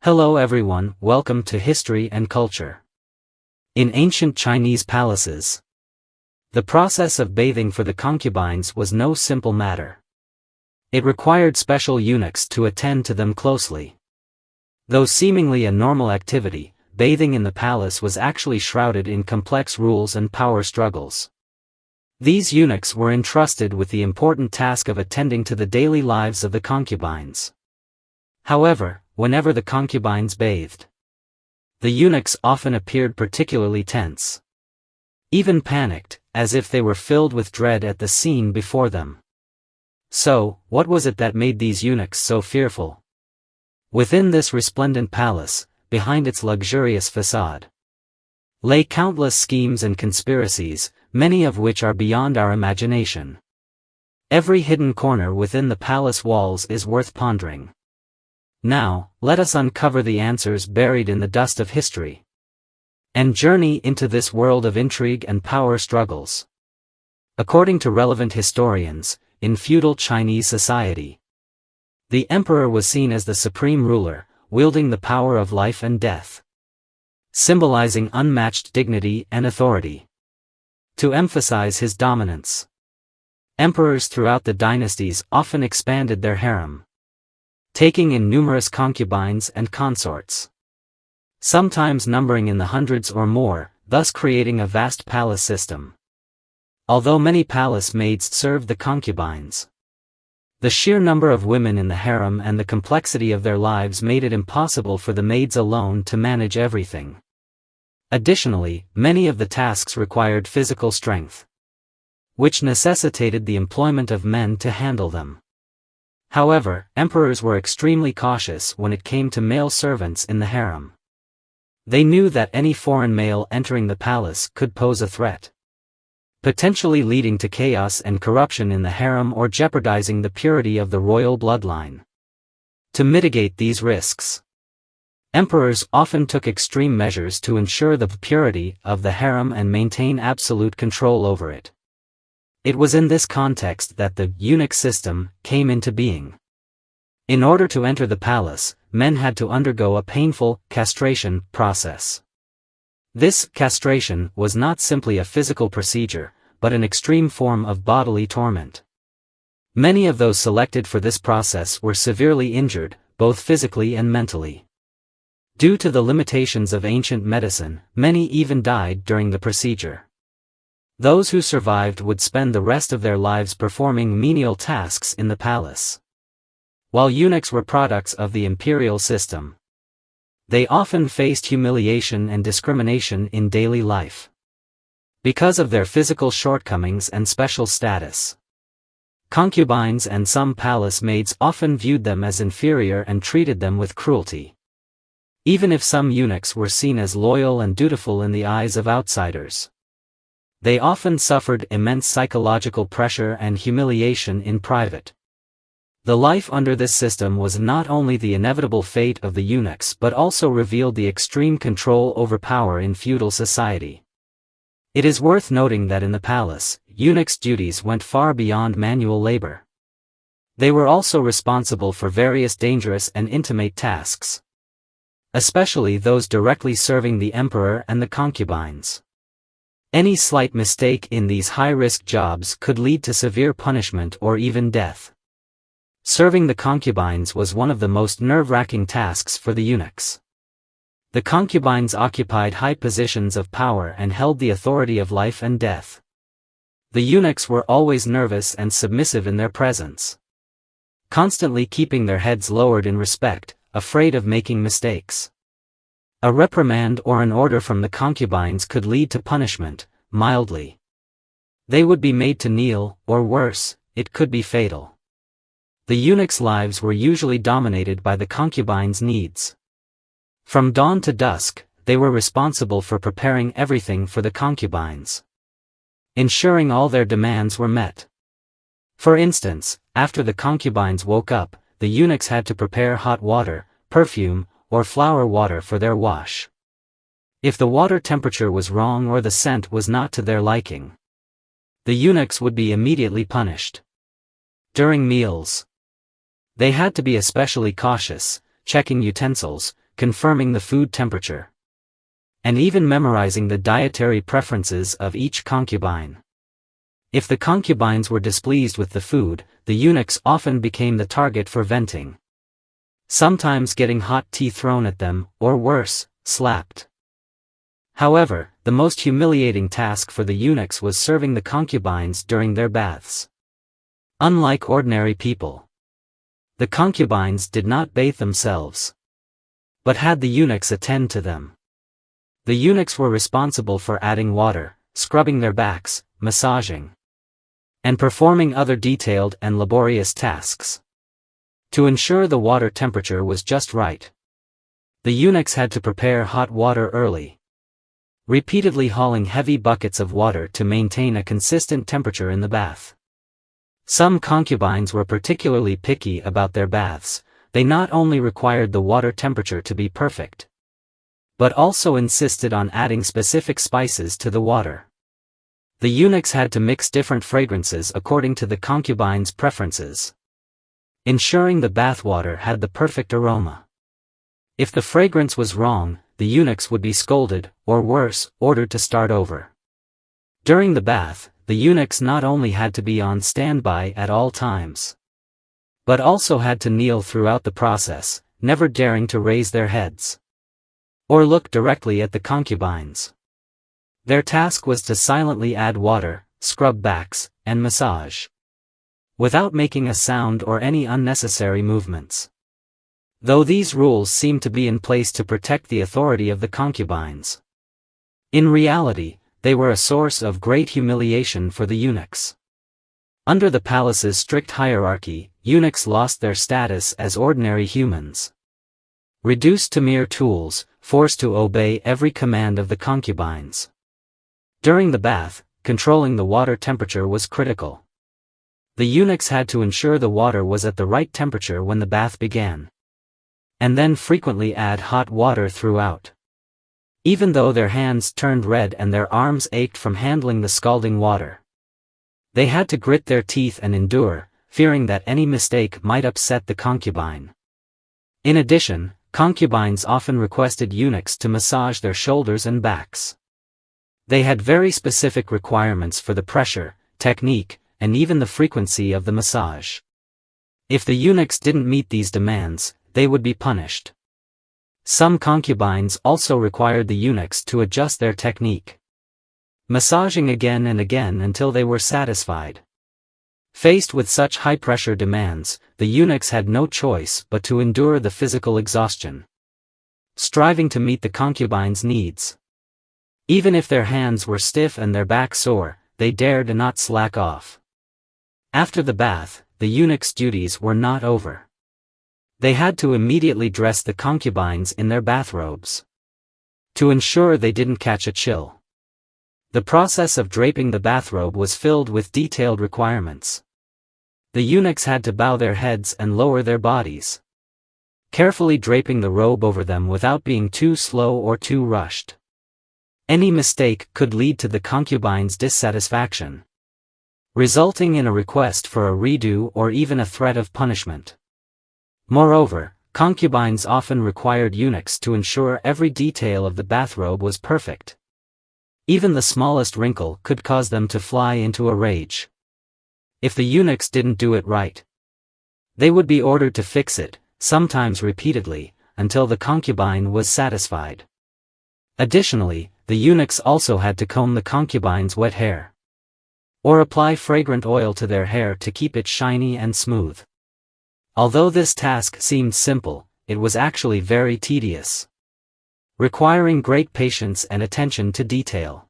Hello everyone, welcome to History and Culture. In ancient Chinese palaces, the process of bathing for the concubines was no simple matter. It required special eunuchs to attend to them closely. Though seemingly a normal activity, bathing in the palace was actually shrouded in complex rules and power struggles. These eunuchs were entrusted with the important task of attending to the daily lives of the concubines. However, whenever the concubines bathed, the eunuchs often appeared particularly tense, even panicked, as if they were filled with dread at the scene before them. So, what was it that made these eunuchs so fearful? Within this resplendent palace, behind its luxurious facade, lay countless schemes and conspiracies, many of which are beyond our imagination. Every hidden corner within the palace walls is worth pondering. Now, let us uncover the answers buried in the dust of history, and journey into this world of intrigue and power struggles. According to relevant historians, in feudal Chinese society, the emperor was seen as the supreme ruler, wielding the power of life and death, symbolizing unmatched dignity and authority. To emphasize his dominance, emperors throughout the dynasties often expanded their harem, taking in numerous concubines and consorts, sometimes numbering in the hundreds or more, thus creating a vast palace system. Although many palace maids served the concubines, the sheer number of women in the harem and the complexity of their lives made it impossible for the maids alone to manage everything. Additionally, many of the tasks required physical strength, which necessitated the employment of men to handle them. However, emperors were extremely cautious when it came to male servants in the harem. They knew that any foreign male entering the palace could pose a threat, potentially leading to chaos and corruption in the harem or jeopardizing the purity of the royal bloodline. To mitigate these risks, emperors often took extreme measures to ensure the purity of the harem and maintain absolute control over it. It was in this context that the eunuch system came into being. In order to enter the palace, men had to undergo a painful castration process. This castration was not simply a physical procedure, but an extreme form of bodily torment. Many of those selected for this process were severely injured, both physically and mentally. Due to the limitations of ancient medicine, many even died during the procedure. Those who survived would spend the rest of their lives performing menial tasks in the palace. While eunuchs were products of the imperial system, they often faced humiliation and discrimination in daily life because of their physical shortcomings and special status. Concubines and some palace maids often viewed them as inferior and treated them with cruelty. Even if some eunuchs were seen as loyal and dutiful in the eyes of outsiders, they often suffered immense psychological pressure and humiliation in private. The life under this system was not only the inevitable fate of the eunuchs but also revealed the extreme control over power in feudal society. It is worth noting that in the palace, eunuchs' duties went far beyond manual labor. They were also responsible for various dangerous and intimate tasks, especially those directly serving the emperor and the concubines. Any slight mistake in these high-risk jobs could lead to severe punishment or even death. Serving the concubines was one of the most nerve-wracking tasks for the eunuchs. The concubines occupied high positions of power and held the authority of life and death. The eunuchs were always nervous and submissive in their presence, constantly keeping their heads lowered in respect, afraid of making mistakes. A reprimand or an order from the concubines could lead to punishment, mildly. They would be made to kneel, or worse, it could be fatal. The eunuchs' lives were usually dominated by the concubines' needs. From dawn to dusk, they were responsible for preparing everything for the concubines, ensuring all their demands were met. For instance, after the concubines woke up, the eunuchs had to prepare hot water, perfume, or flower water for their wash. If the water temperature was wrong or the scent was not to their liking, the eunuchs would be immediately punished. During meals, they had to be especially cautious, checking utensils, confirming the food temperature, and even memorizing the dietary preferences of each concubine. If the concubines were displeased with the food, the eunuchs often became the target for venting, sometimes getting hot tea thrown at them, or worse, slapped. However, the most humiliating task for the eunuchs was serving the concubines during their baths. Unlike ordinary people, the concubines did not bathe themselves, but had the eunuchs attend to them. The eunuchs were responsible for adding water, scrubbing their backs, massaging, and performing other detailed and laborious tasks. To ensure the water temperature was just right, the eunuchs had to prepare hot water early, repeatedly hauling heavy buckets of water to maintain a consistent temperature in the bath. Some concubines were particularly picky about their baths. They not only required the water temperature to be perfect, but also insisted on adding specific spices to the water. The eunuchs had to mix different fragrances according to the concubines' preferences, ensuring the bathwater had the perfect aroma. If the fragrance was wrong, the eunuchs would be scolded, or worse, ordered to start over. During the bath, the eunuchs not only had to be on standby at all times, but also had to kneel throughout the process, never daring to raise their heads or look directly at the concubines. Their task was to silently add water, scrub backs, and massage, without making a sound or any unnecessary movements. Though these rules seemed to be in place to protect the authority of the concubines, in reality, they were a source of great humiliation for the eunuchs. Under the palace's strict hierarchy, eunuchs lost their status as ordinary humans, reduced to mere tools, forced to obey every command of the concubines. During the bath, controlling the water temperature was critical. The eunuchs had to ensure the water was at the right temperature when the bath began, and then frequently add hot water throughout. Even though their hands turned red and their arms ached from handling the scalding water, they had to grit their teeth and endure, fearing that any mistake might upset the concubine. In addition, concubines often requested eunuchs to massage their shoulders and backs. They had very specific requirements for the pressure, technique, and even the frequency of the massage. If the eunuchs didn't meet these demands, they would be punished. Some concubines also required the eunuchs to adjust their technique, massaging again and again until they were satisfied. Faced with such high-pressure demands, the eunuchs had no choice but to endure the physical exhaustion, striving to meet the concubines' needs. Even if their hands were stiff and their backs sore, they dared not slack off. After the bath, the eunuchs' duties were not over. They had to immediately dress the concubines in their bathrobes, to ensure they didn't catch a chill. The process of draping the bathrobe was filled with detailed requirements. The eunuchs had to bow their heads and lower their bodies, carefully draping the robe over them without being too slow or too rushed. Any mistake could lead to the concubine's dissatisfaction, resulting in a request for a redo or even a threat of punishment. Moreover, concubines often required eunuchs to ensure every detail of the bathrobe was perfect. Even the smallest wrinkle could cause them to fly into a rage. If the eunuchs didn't do it right, they would be ordered to fix it, sometimes repeatedly, until the concubine was satisfied. Additionally, the eunuchs also had to comb the concubine's wet hair, or apply fragrant oil to their hair to keep it shiny and smooth. Although this task seemed simple, it was actually very tedious, requiring great patience and attention to detail.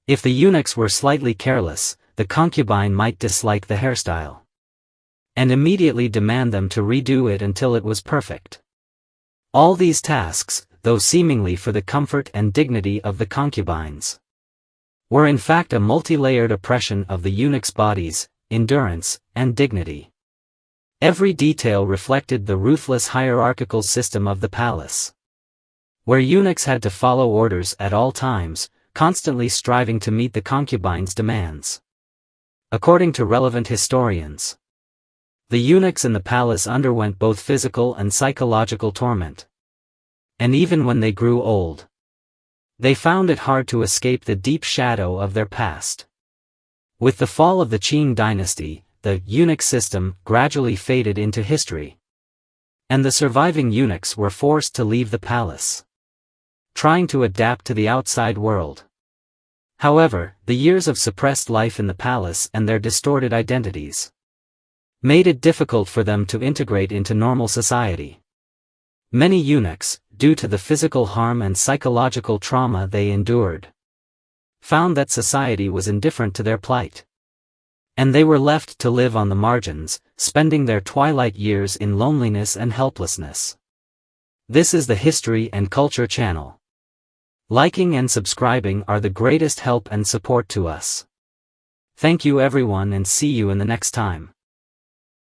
If the eunuchs were slightly careless, the concubine might dislike the hairstyle, and immediately demand them to redo it until it was perfect. All these tasks, though seemingly for the comfort and dignity of the concubines, were in fact a multi-layered oppression of the eunuchs' bodies, endurance, and dignity. Every detail reflected the ruthless hierarchical system of the palace, where eunuchs had to follow orders at all times, constantly striving to meet the concubine's demands. According to relevant historians, the eunuchs in the palace underwent both physical and psychological torment. And even when they grew old, they found it hard to escape the deep shadow of their past. With the fall of the Qing dynasty, the eunuch system gradually faded into history. And the surviving eunuchs were forced to leave the palace, trying to adapt to the outside world. However, the years of suppressed life in the palace and their distorted identities made it difficult for them to integrate into normal society. Many eunuchs, due to the physical harm and psychological trauma they endured, found that society was indifferent to their plight. And they were left to live on the margins, spending their twilight years in loneliness and helplessness. This is the History and Culture channel. Liking and subscribing are the greatest help and support to us. Thank you everyone and see you in the next time.